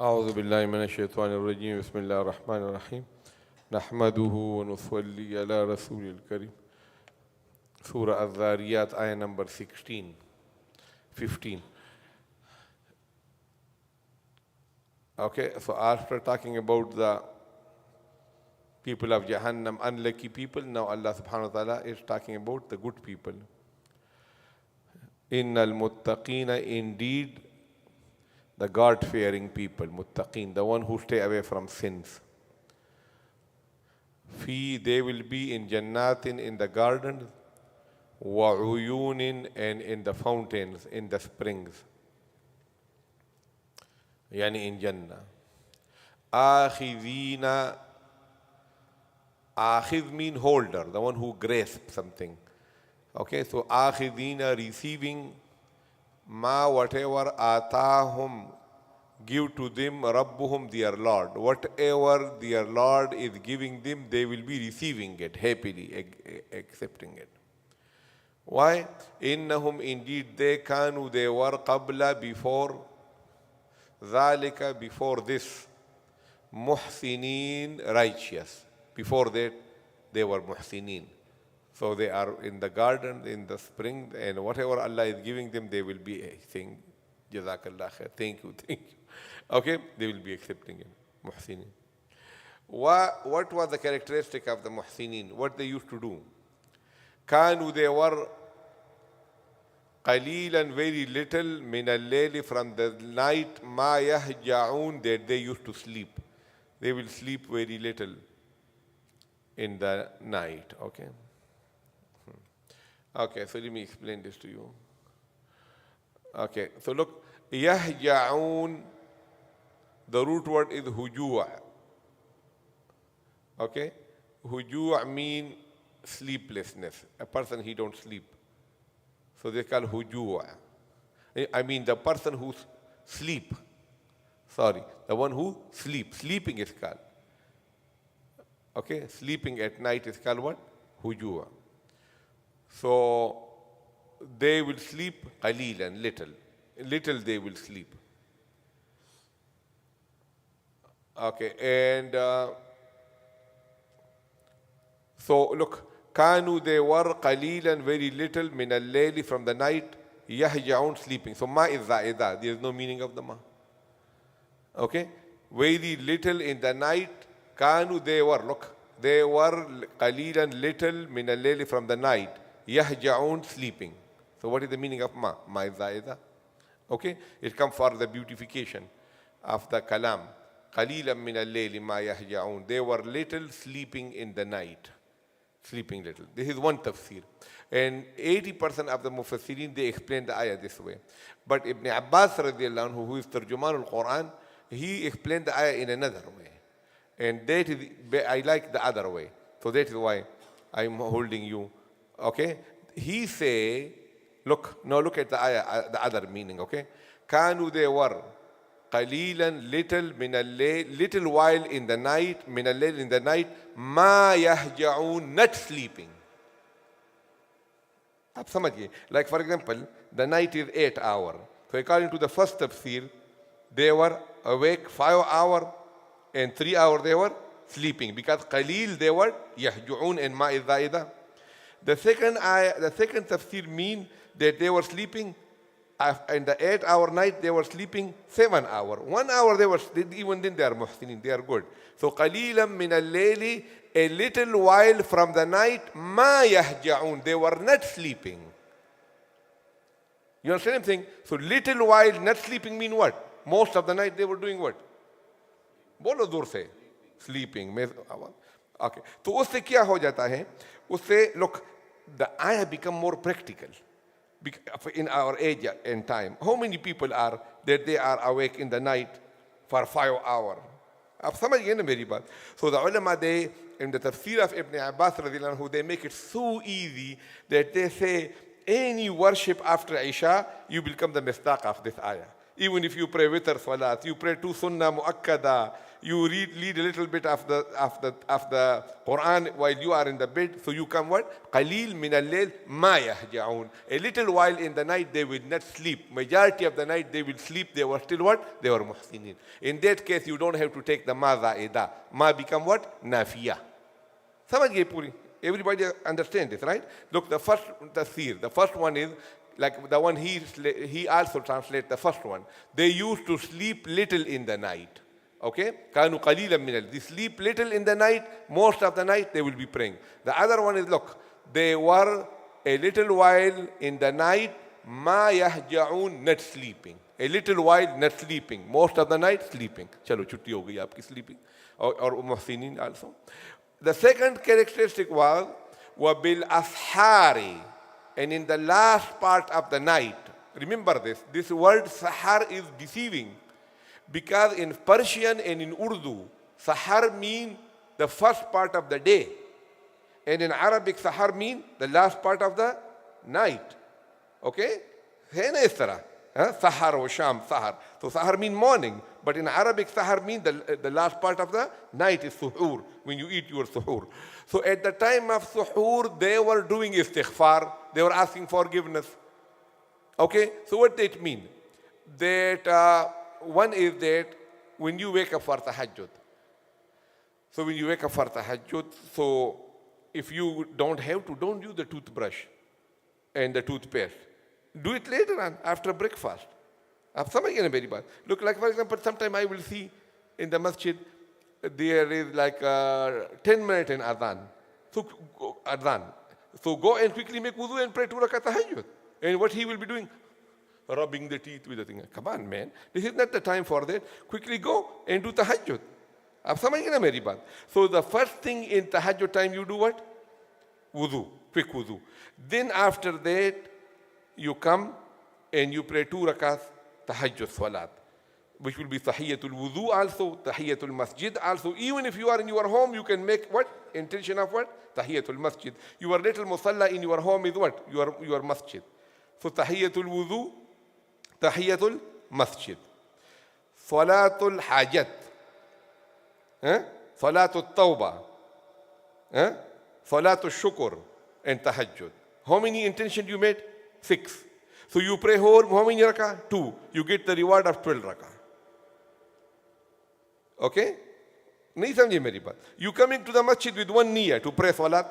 أعوذ بالله من الشيطان الرجيم بسم الله الرحمن الرحيم نحمده ونصلي على رسول الكريم Surah Adh-Dhariyat ayah number 15. Okay, so after talking about the people of Jahannam, unlucky people, now Allah subhanahu wa ta'ala is talking about the good people. Innal muttaqina, indeed the God-fearing people, muttaqin, the one who stay away from sins. They will be in jannatin, in the gardens, wa uyunin, and in the fountains, in the springs. Yani in Jannah. Akhidina, akhid mean holder, the one who grasps something. Okay, so akhidina, receiving, ma, whatever, atahum, give to them, rabbuhum, their Lord. Whatever their Lord is giving them, they will be receiving it happily, accepting it. Why? Innahum, indeed they kanu, they were qabla, before, dhalika, before this, muhsinin, righteous. Before that, they were muhsinin. So they are in the garden, in the spring, and whatever Allah is giving them, they will be saying, Jazakallah khair, thank you. Okay, they will be accepting it, muhsinin. What was the characteristic of the muhsinin? What they used to do? Kanu, they were qalilan, very little, min al-layli, from the night, ma yahja'un, that they used to sleep. They will sleep very little in the night, okay? Okay, so let me explain this to you. Okay, so look, yahja'un, the root word is hujua. Okay, hujua mean sleeplessness. A person, he don't sleep. So they call hujua. I mean the person who sleep. Sorry, the one who sleep. Sleeping is called. Okay, sleeping at night is called what? Hujua. So they will sleep qalilan, little. Little they will sleep. Okay, and so look, kanu, they were qalilan, very little, min al-layli, from the night, yahja'un, sleeping. So ma is za'ida, there is no meaning of the ma. Okay, very little in the night, kanu, they were, look, they were qalilan, little, min al-layli, from the night, yahja'un, sleeping. So what is the meaning of ma? Ma is za'ida. Okay, it comes for the beautification of the kalam. Qalilan min al-layli ma yahja'un. They were little, sleeping in the night. Sleeping little. This is one tafsir. And 80% of the mufassirin, they explain the ayah this way. But Ibn Abbas radiallahu anhu, who is Tarjuman al-Qur'an, he explained the ayah in another way. And that is, I like the other way. So that is why I'm holding you. Okay? He say, look, now look at the ayah, the other meaning, okay? Kanu, they were qalilan, little, min al-layl, little while in the night, min al-layl, in the night, ma yahja'un, not sleeping. Aap samajhiye. Like for example, the night is 8 hours. So according to the first tafsir, they were awake 5 hours and 3 hours they were sleeping. Because qalil they were yahja'un and ma is zaida. The second tafsir mean that they were sleeping in the 8-hour night, they were sleeping 7 hours. 1 hour they were, even then they are muhsinin, they are good. So qalilan min al-layli, a little while from the night, ma yahja'un, they were not sleeping. You understand anything? So little while not sleeping mean what? Most of the night they were doing what? Bolo dur se. Sleeping. Okay. So usse kya ho jata hai? Usse, look, the ayah become more practical in our age and time. How many people are that they are awake in the night for 5 hours? Ab samajh gaye na meri baat? So the ulama, they, in the tafsir of Ibn Abbas radiallahu anhu, they make it so easy that they say any worship after Isha, you become the mistaq of this ayah. Even if you pray witr salat, you pray 2 sunnah muakkada, you read a little bit of the Qur'an while you are in the bed. So you come what? Qalil min al-layl ma yahja'un. A little while in the night they will not sleep. Majority of the night they will sleep. They were still what? They were muhsinin. In that case you don't have to take the ma za'ida. Ma become what? Nafiya. Samajh gaye puri? Everybody understand this, right? Look, the first tafseer, the first one is like the one he also translates the first one. They used to sleep little in the night. Okay? كانوا قليلا من الليل. They sleep little in the night. Most of the night they will be praying. The other one is, look, they were a little while in the night ما يهجعون, not sleeping. A little while not sleeping. Most of the night sleeping. चलो छुट्टी हो गई आपकी sleeping. और मुहसिनीन also. The second characteristic was وَبِالْأَسْحَارِ, and in the last part of the night. Remember this word sahar is deceiving, because in Persian and in Urdu, sahar mean the first part of the day, and in Arabic sahar mean the last part of the night. Okay? है ना इस तरह? Sahar or Sham, sahar. So sahar mean morning, but in Arabic sahar mean the last part of the night is suhoor, when you eat your suhoor. So at the time of suhoor, they were doing istighfar, they were asking forgiveness. Okay, so what did it mean? That one is that when you wake up for tahajjud, so when you wake up for tahajjud, so if you don't have to, don't use the toothbrush and the toothpaste. Do it later on, after breakfast. Look, like for example, sometime I will see in the masjid, there is like 10 minutes in adhan. So go and quickly make wudu and pray 2 rakat tahajjud. And what he will be doing? Rubbing the teeth with the thing. Come on, man. This is not the time for that. Quickly go and do tahajjud. So the first thing in tahajjud time you do what? Wudu, quick wudu. Then after that, you come and you pray 2 rakats tahajjud salat, which will be tahiyatul wudu also, tahiyatul masjid also. Even if you are in your home, you can make what? Intention of what? Tahiyatul masjid. Your little musalla in your home is what? Your masjid. So tahiyatul wudu, tahiyatul masjid. Salatul hajat. Salatul tawbah. Salatul shukr and tahajjud. How many intentions you made? 6. So you pray how many rakah? 2. You get the reward of 12 rakah. Okay? Nahi samjhe meri baat. You coming to the masjid with 1 niyyah to pray salat.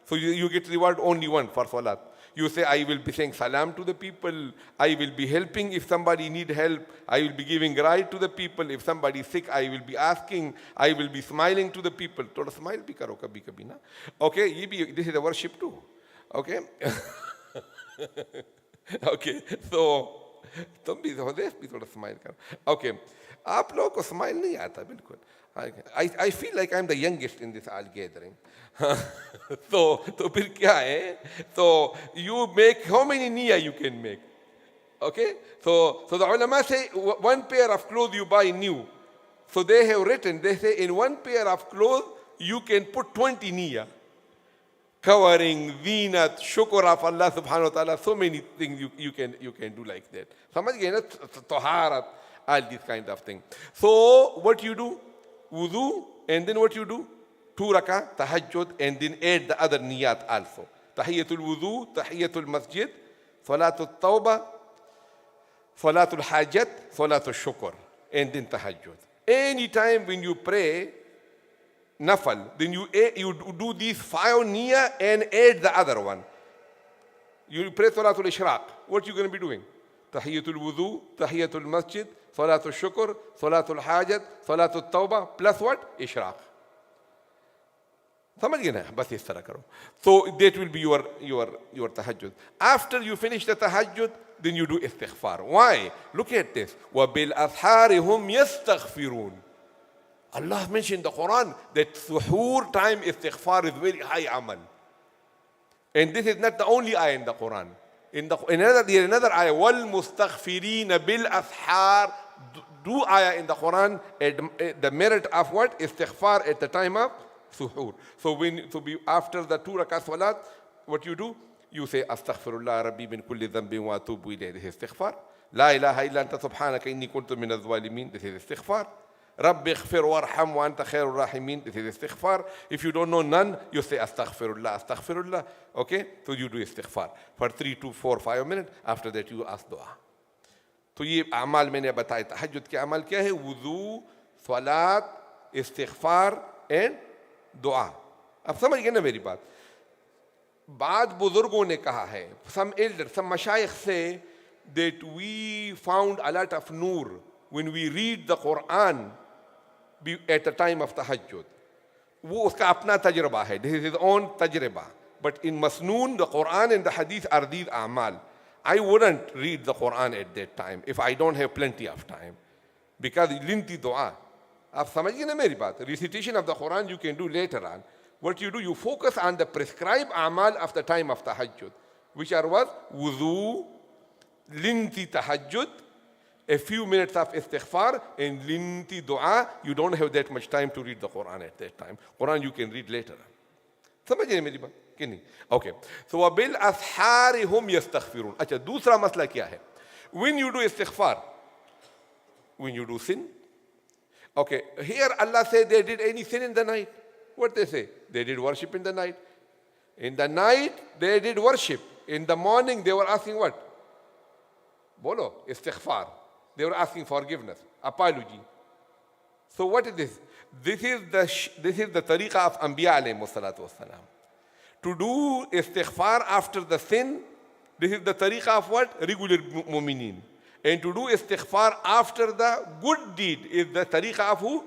So you get reward only 1 for salat. You say, I will be saying salam to the people. I will be helping if somebody need help. I will be giving ride to the people. If somebody is sick, I will be asking. I will be smiling to the people. Thoda smile bhi karo kabhi kabhi na. Okay, this is a worship too. Okay? Okay, so तुम भी थोड़ा smile करो. Okay, आप लोगों को smile नहीं आता बिल्कुल. I feel like I'm the youngest in this all gathering. So फिर क्या है? So you make how many niyyah you can make? Okay, so the ulama say 1 pair of clothes you buy new. So they have written, they say in 1 pair of clothes you can put 20 niyyah. Covering, zinat, shukr of Allah subhanahu wa ta'ala, so many things you can do like that. Samajh gaye na? Taharat, all these kind of things. So what you do? Wudu, and then what you do? 2 rakah, tahajjud, and then add the other niyat also. Tahiyatul wudu, tahiyatul masjid, salatul tawbah, salatul hajat, salatul shukr, and then tahajjud. Anytime when you pray nafal, then you do these 5 niyyah and add the other one. You pray salatul ishraq. What you going to be doing? Tahiyatul wudu, tahiyatul masjid, salatul shukr, salatul hajat, salatul tawbah, plus what? Ishraq. समझ गए ना? बस इस तरह करो. So that will be your tahajjud. After you finish the tahajjud, then you do istighfar. Why? Look at this. وَبِالْأَسْحَارِ هُمْ يَسْتَغْفِرُونَ. Allah mentioned in the Qur'an that suhoor time istighfar is very high amal. And this is not the only ayah in the Qur'an. In another ayah, وَالْمُسْتَغْفِرِينَ بِالْأَسْحَارِ. Do ayah in the Qur'an at the merit of what? Istighfar at the time of suhoor. So after the 2 rakat salat, what you do? You say, Astaghfirullah Rabbi min kulli dhanbin wa atubu ilayhi. This is istighfar. La ilaha illa anta subhanaka inni kuntu min al-zalimin. This is istighfar. Rabbi ighfir warham wa anta khairur rahimin. This is istighfar. If you don't know none, you say astaghfirullah, astaghfirullah. Okay? So you do istighfar for 3 to 4, 5 minutes. After that you ask dua. तो ये अमाल मैंने बताया तहज्जुद के अमाल क्या है वुजू सलात इस्तिग़फ़ार and दुआ अब समझ गए ना मेरी बात बाद बुजुर्गों ने कहा है some elders some mashayikh say that we found a lot of nur when we read the Qur'an at the time of tahajjud वो उसका अपना तजर्बा है this is his own तजर्बा but in masnoon the Qur'an and the hadith are these a'mal I wouldn't read the Qur'an at that time if I don't have plenty of time because linti dua आप समझिए ना मेरी बात recitation of the Quran you can do later on what you do you focus on the prescribed amal of the time of tahajjud which are what wudu linti tahajjud a few minutes of istighfar and linti dua you don't have that much time to read the Quran at that time Quran you can read later on समझिए मेरी बात कि नहीं okay so वबिल असहार हुम यस्तगफिरून अच्छा दूसरा मसला क्या है when you do istighfar when you do sin okay here Allah said they did any sin in the night what they say they did worship in the night they did worship in the morning they were asking what bolo istighfar they were asking forgiveness apology so what is this is the tariqa of anbiya alayhi salatu wassalam to do istighfar after the sin, this is the tariqa of what? Regular mu'mineen. And to do istighfar after the good deed is the tariqa of who?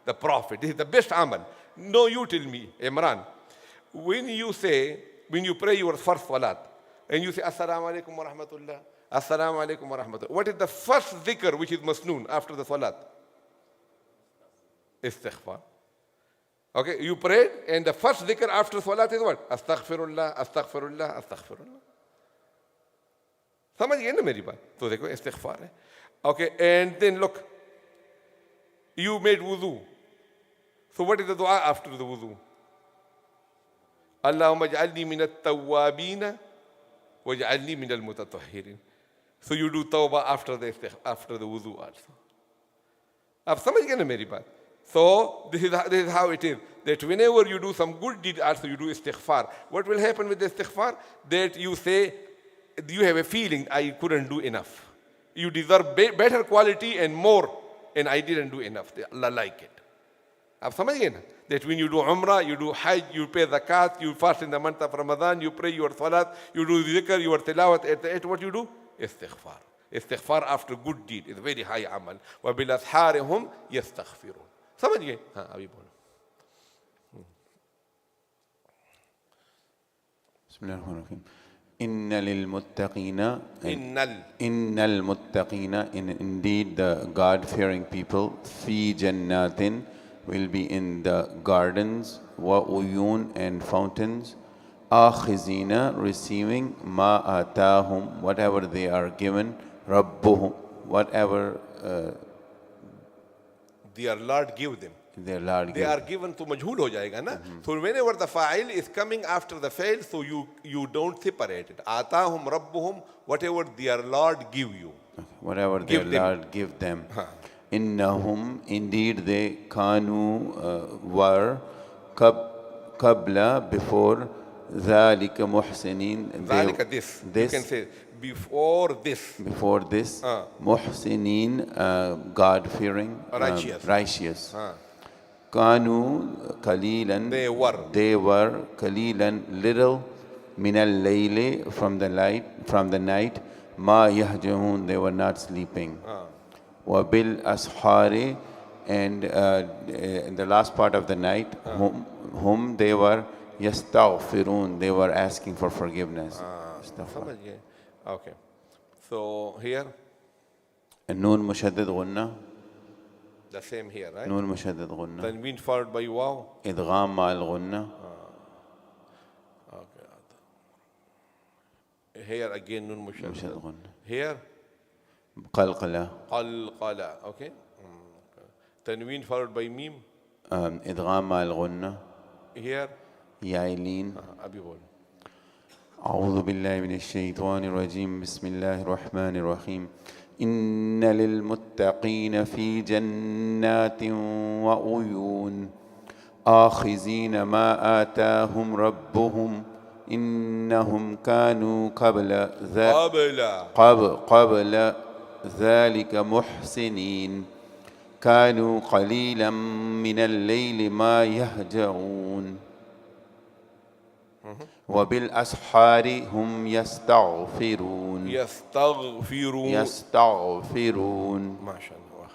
The Prophet. This is the best amal. No, you tell me, Imran. When you pray your first salat, and you say, Assalamu alaikum wa rahmatullah, Assalamu alaikum wa rahmatullah. What is the first dhikr which is masnoon after the salat? Istighfar. Okay, you prayed, and the first dhikr after salat is what? Astaghfirullah, astaghfirullah, astaghfirullah. समझ गए ना मेरी बात तो देखो इस्तिग़फ़ार है okay and then look you made wudu so what is the dua after the wudu Allahumma ij'alni min at-tawwabin waj'alni min al-mutatahhirin so you do tawbah after the wudu also आप समझ गए ना मेरी बात so this is how it is that whenever you do some good deed also you do istighfar what will happen with the istighfar that you say you have a feeling I couldn't do enough you deserve better quality and more and I didn't do enough Allah like it आप समझ गए ना that when you do umrah you do hajj you pay zakat you fast in the month of Ramadan you pray your salat you do dhikr your tilawat at what you do istighfar after good deed is very high amal وبالأسحار هم يستغفرون समझ गए हाँ अभी बोलो बिस्मिल्लाहिर्रहमानिर्रहीम innal muttaqina indeed the God-fearing people fi jannatin will be in the gardens wa uyun and fountains akhizina receiving ma atahum whatever they are given rabbuhum whatever their Lord give them they are given to majhul ho jayega na so whenever the fa'il is coming after the fail so you don't separate it atahum rabbuhum whatever their Lord give you whatever their Lord give them innahum indeed they kanu were qabla before dhalika muhsinin this you can say before this muhsinin God-fearing righteous Kanu qalilan they were qalilan little min al-layli from the night ma yahjahun they were not sleeping wa bil ashari and in the last part of the night whom they were yastaghfirun they were asking for forgiveness okay so here nun mushaddad gunna the same here right nun mushaddad gunna tanween followed by waw idgham ma'al gunna okay here again nun mushaddad gunna here qalqala okay tanween followed by mim idgham ma'al gunna here yailin abhi bol أعوذ بالله من الشيطان الرجيم بسم الله الرحمن الرحيم إن للمتقين في جنات وعيون آخذين ما آتاهم ربهم إنهم كانوا قبل ذلك محسنين كانوا قليلا من الليل ما يهجعون وبالأسحار هم يستغفرون ما شاء الله.